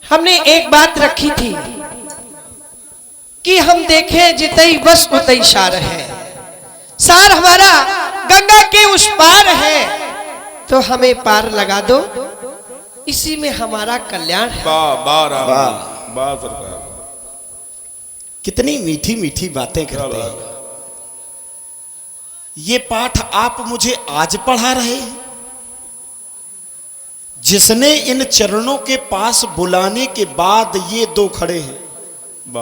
हमने एक बात रखी थी कि हम देखें जितई बस उतई सार है। सार हमारा गंगा के उस पार है, तो हमें पार लगा दो, इसी में हमारा कल्याण है। वाह सरकार, कितनी मीठी मीठी बातें करते हैं। ये पाठ आप मुझे आज पढ़ा रहे हैं? जिसने इन चरणों के पास बुलाने के बाद ये दो खड़े हैं,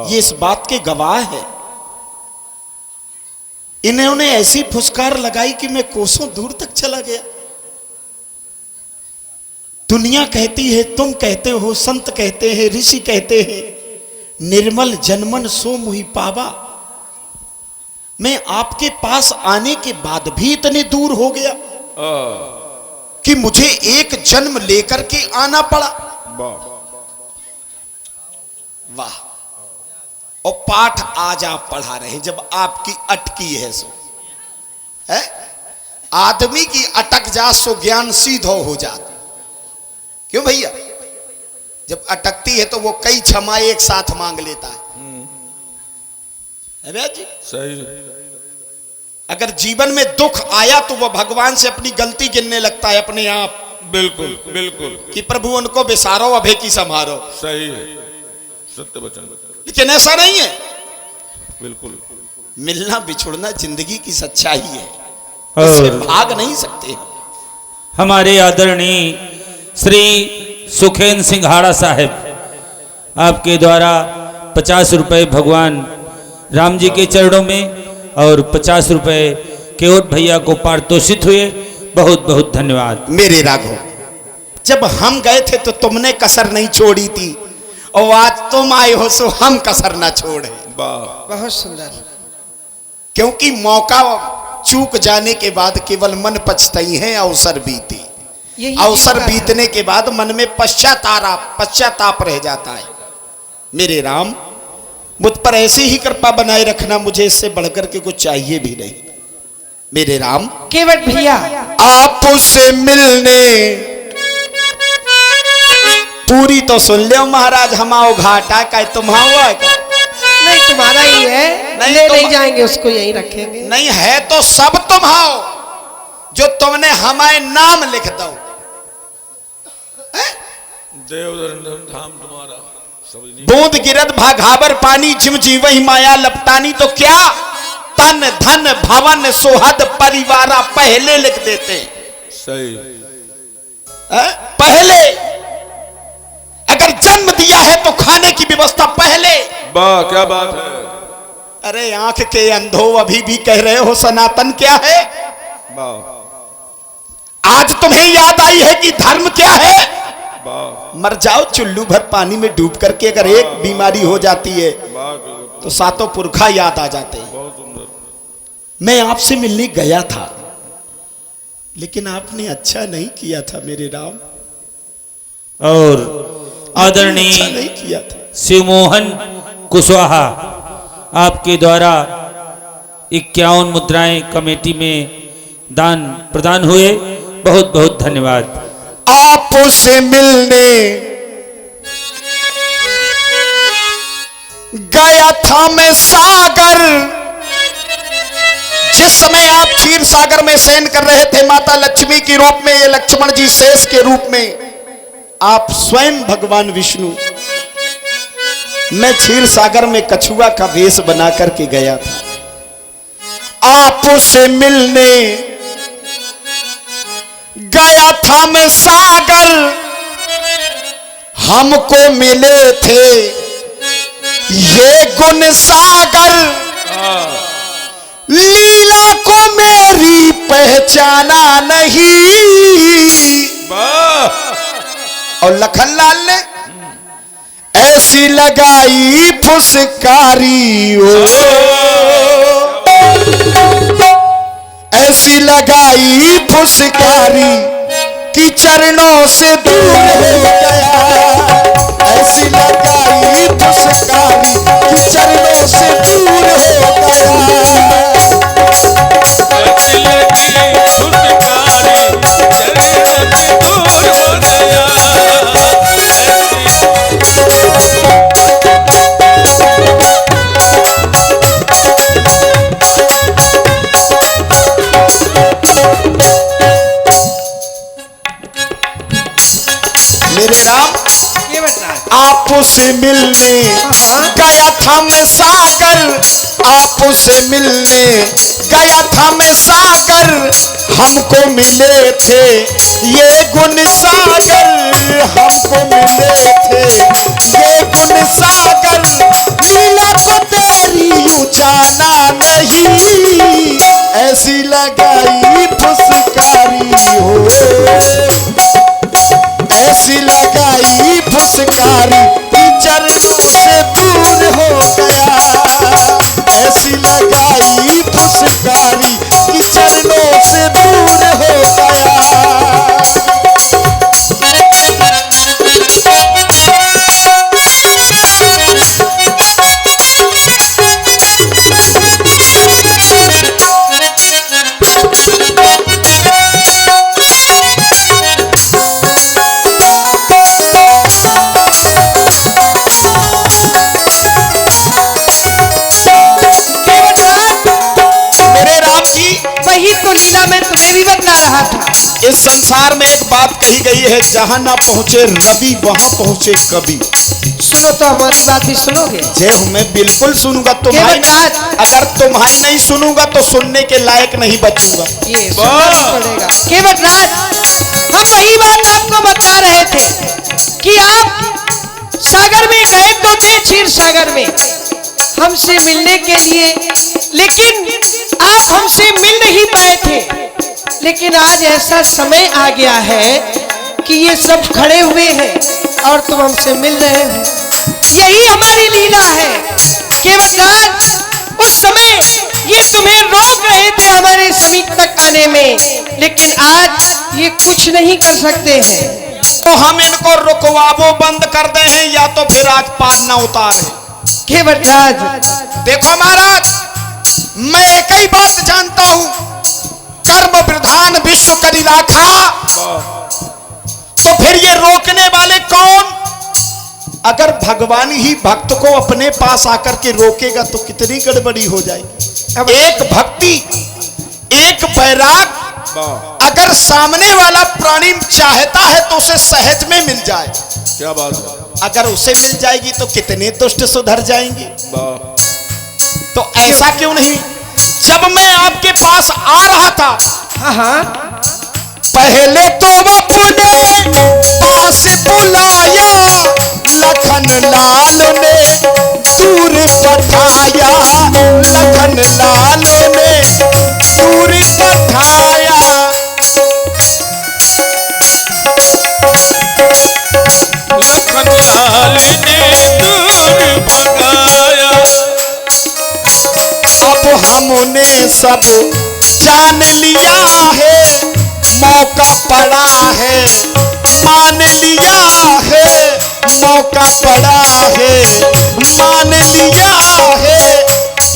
ये इस बात के गवाह है। इन्होंने ऐसी फुसकार लगाई कि मैं कोसों दूर तक चला गया। दुनिया कहती है, तुम कहते हो, संत कहते हैं, ऋषि कहते हैं, निर्मल जनमन सो मुहि पावा। मैं आपके पास आने के बाद भी इतने दूर हो गया कि मुझे एक जन्म लेकर के आना पड़ा। वाह। और पाठ आज आप पढ़ा रहे हैं, जब आपकी अटकी है सो है। आदमी की अटक जा सो ज्ञान सीधो हो जाता। क्यों भैया? जब अटकती है तो वो कई क्षमा एक साथ मांग लेता है भैया जी? सही। अगर जीवन में दुख आया तो वह भगवान से अपनी गलती गिनने लगता है अपने आप। बिल्कुल बिल्कुल, कि प्रभु उनको बिसारो, अभे की संभारो। सही है, सत्य वचन। लेकिन ऐसा नहीं है। बिल्कुल, मिलना बिछुड़ना जिंदगी की सच्चाई है, इससे भाग नहीं सकते। हमारे आदरणीय श्री सुखेंद्र सिंघाड़ा साहब आपके द्वारा 50 रुपए भगवान राम जी के चरणों में और 50 रुपए केवट भैया को पारितोषित हुए। बहुत बहुत धन्यवाद। मेरे राघव, जब हम गए थे तो तुमने कसर नहीं छोड़ी थी, और आज तुम आए हो सो हम कसर ना छोड़े। बहुत सुंदर। क्योंकि मौका चूक जाने के बाद केवल मन पछताई है, अवसर बीती। अवसर बीतने के बाद मन में पश्चाताप रह जाता है। मेरे राम, मुझ पर ऐसी ही कृपा बनाए रखना, मुझे इससे बढ़कर के कुछ चाहिए भी नहीं। मेरे राम। केवट भैया, आपसे मिलने पूरी तो सुन ले महाराज, हमाओ घाटा का तुम्हारा नहीं, तुम्हारा ही है। नहीं जाएंगे, उसको यहीं रखेंगे। नहीं है तो सब तुम्हाओ, जो तुमने हमारे नाम लिख दो। धाम तुम्हारा। बूंद गिरद भाघाबर पानी, जिम जीवहि माया लपटानी। तो क्या तन धन भवन सोहद परिवारा पहले लिख देते। सही। पहले अगर जन्म दिया है तो खाने की व्यवस्था पहले। वाह, क्या बात है। अरे आंख के अंधो, अभी भी कह रहे हो सनातन क्या है? आज तुम्हें याद आई है कि धर्म क्या है? मर जाओ चुल्लू भर पानी में डूब करके, अगर एक बीमारी हो जाती है तो सातों पुरखा याद आ जाते हैं। मैं आपसे मिलने गया था, लेकिन आपने अच्छा नहीं किया था मेरे राम। और आदरणीय अच्छा नहीं किया था। शिवमोहन कुशवाहा आपके द्वारा 51 मुद्राएं कमेटी में दान प्रदान हुए। बहुत बहुत धन्यवाद। आपसे मिलने गया था मैं सागर, जिस समय आप क्षीर सागर में शयन कर रहे थे माता लक्ष्मी के रूप में, ये लक्ष्मण जी शेष के रूप में, आप स्वयं भगवान विष्णु। मैं क्षीर सागर में कछुआ का वेश बना करके गया था। आपसे मिलने गया था मैं सागर, हमको मिले थे ये गुण सागर। लीला को मेरी पहचाना नहीं। और लखनलाल ने ऐसी लगाई फुसकारी, ऐसी लगाई फुसकारी कि चरणों से दूर हो गया। ऐसी लगाई फुसकारी कि चरणों से दूर हो गया। मेरे राम आपसे मिलने गया था मैं सागर, आपसे मिलने गया था मैं सागर, हमको मिले थे ये गुण सागर, हमको मिले थे ये गुण सागर, लीला को तेरी यूं जाना नहीं, ऐसी लगाई फुसकारी हो, ऐसी लगाई फुसकारी कि चरणों से दूर हो गया, ऐसी लगाई फुसकारी कि चरणों से दूर हो गया। वही तो लीला मैं तुम्हें भी बता रहा था। इस संसार में एक बात कही गई है, जहां ना पहुंचे रवि वहां पहुंचे कवि। सुनो तो हमारी बात भी सुनोगे? जय हूं, मैं बिल्कुल सुनूंगा। तुम्हारी अगर तुम्हारी नहीं सुनूंगा तो सुनने के लायक नहीं बचूंगा। ये पड़ेगा केवटराज, हम वही बात आपको बता रहे थे कि आप सागर में गए तो थे, क्षीर सागर में हमसे मिलने के लिए, लेकिन आप हमसे मिल नहीं पाए थे। लेकिन आज ऐसा समय आ गया है कि ये सब खड़े हुए हैं और तुम हमसे मिल रहे हो, यही हमारी लीला है। केवटराज, उस समय ये तुम्हें रोक रहे थे हमारे समीप तक आने में, लेकिन आज ये कुछ नहीं कर सकते हैं। तो हम इनको रुकवावो बंद कर दे हैं या तो फिर आज पार ना उतारे। केवटराज देखो महाराज, मैं एक ही बात जानता हूं, कर्म प्रधान विश्व करी राखा, तो फिर ये रोकने वाले कौन? अगर भगवान ही भक्त को अपने पास आकर के रोकेगा तो कितनी गड़बड़ी हो जाएगी। एक भक्ति, एक वैराग अगर सामने वाला प्राणी चाहता है तो उसे सहज में मिल जाए। क्या बात है? अगर उसे मिल जाएगी तो कितने दुष्ट सुधर जाएंगे। तो ऐसा क्यों नहीं? जब मैं आपके पास आ रहा था, पहले तो अपने पास बुलाया, लखन लाल ने दूर पठाया, लखन लाल ने दूर पठाया। लखन लाल ने दूर भगाया, अब हमने सब जान लिया है, मौका पड़ा है, मान लिया है, मौका पड़ा है, मान लिया है।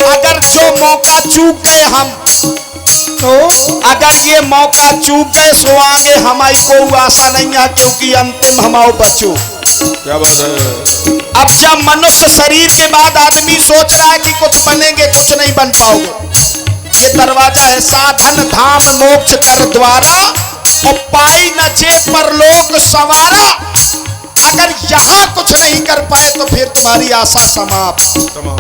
अगर जो मौका चूक गए हम, तो अगर ये मौका चूक गए सो आगे हमारी कोई आशा नहीं है, क्योंकि अंतिम हमारे बच्चों। क्या बात है? अब जब मनुष्य शरीर के बाद आदमी सोच रहा है कि कुछ बनेंगे, कुछ नहीं बन पाओगे। ये दरवाजा है साधन धाम मोक्ष कर द्वारा, और पाई न जे परलोक सवारा। अगर यहाँ कुछ नहीं कर पाए तो फिर तुम्हारी आशा समाप्त।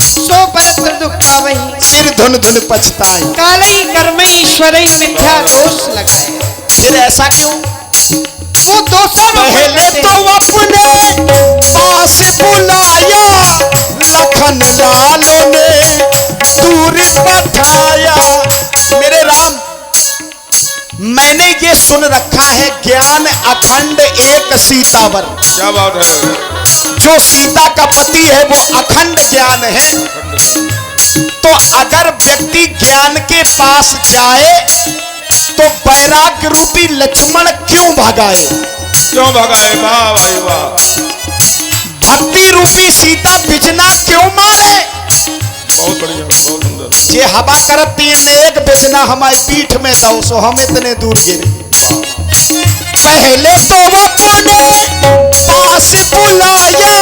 सो परत्र दुख पावई, सिर धुन धुन पछताए, कालई कर्म ईश्वर मिथ्या दोष लगाए। फिर ऐसा क्यों? वो दोषों पहले तो अपने पास बुलाया, लखन लाल ने दूर पठाया। मेरे राम, मैंने ये सुन रखा है, ज्ञान अखंड एक सीतावर। क्या बात है? जो सीता का पति है वो अखंड ज्ञान है। तो अगर व्यक्ति ज्ञान के पास जाए तो वैराग्य रूपी लक्ष्मण क्यों भगाए? क्यों भगाए? वाह भाई वाह। भक्ति रूपी सीता बिजना क्यों मारे? बहुत बढ़िया, बहुत सुंदर। ये हवा करती एक बिजना हमारी पीठ में दो सो हम इतने दूर गिरे। पहले तो अपने पास बुलाया,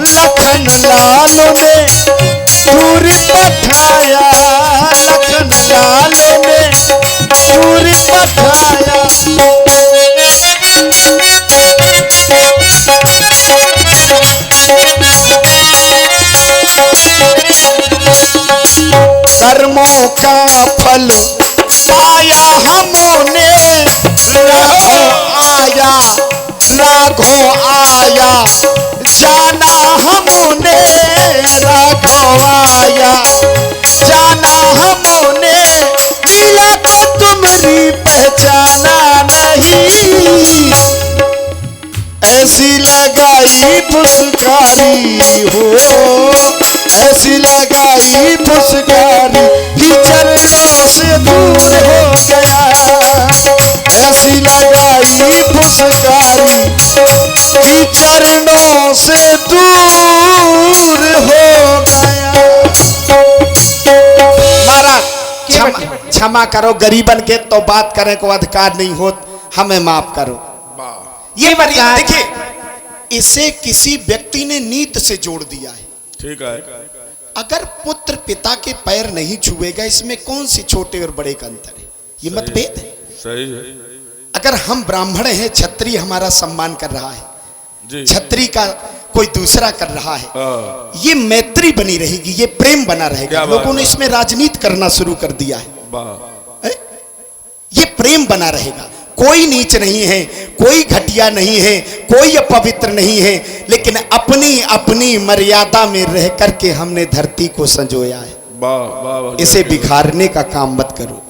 लखन लाल ने दूर पठाया, लखन लाल ने दूर पठाया। कर्मों का फल पाया हमने, राघो आया राघो आया, जाना हमने राघो आया, जाना हमने, मिला तो तुम्हारी पहचाना नहीं, ऐसी लगाई फुसकारी हो, ऐसी लगाई फुसकारी, ही चरणों से दूर हो गया, ऐसी लगाई फुसकारी, ही चरणों से दूर हो गया। महाराज क्षमा करो, गरीबन के तो बात करने को अधिकार नहीं होत, हमें माफ करो। ये देखिए, इसे किसी व्यक्ति ने नीत से जोड़ दिया है। ठीक है। अगर पुत्र पिता के पैर नहीं छुएगा, इसमें कौन सी छोटे और बड़े का अंतर है? ये मतभेद है। सही है अगर हम ब्राह्मण हैं, क्षत्रिय हमारा सम्मान कर रहा है, जी। क्षत्रिय का कोई दूसरा कर रहा है, ये मैत्री बनी रहेगी, ये प्रेम बना रहेगा। लोगों ने इसमें राजनीति करना शुरू कर दिया है, ये प्रेम बना रहेगा। कोई नीच नहीं है, कोई घटिया नहीं है, कोई अपवित्र नहीं है, लेकिन अपनी अपनी मर्यादा में रह करके हमने धरती को संजोया है। इसे बिखारने का काम मत करो।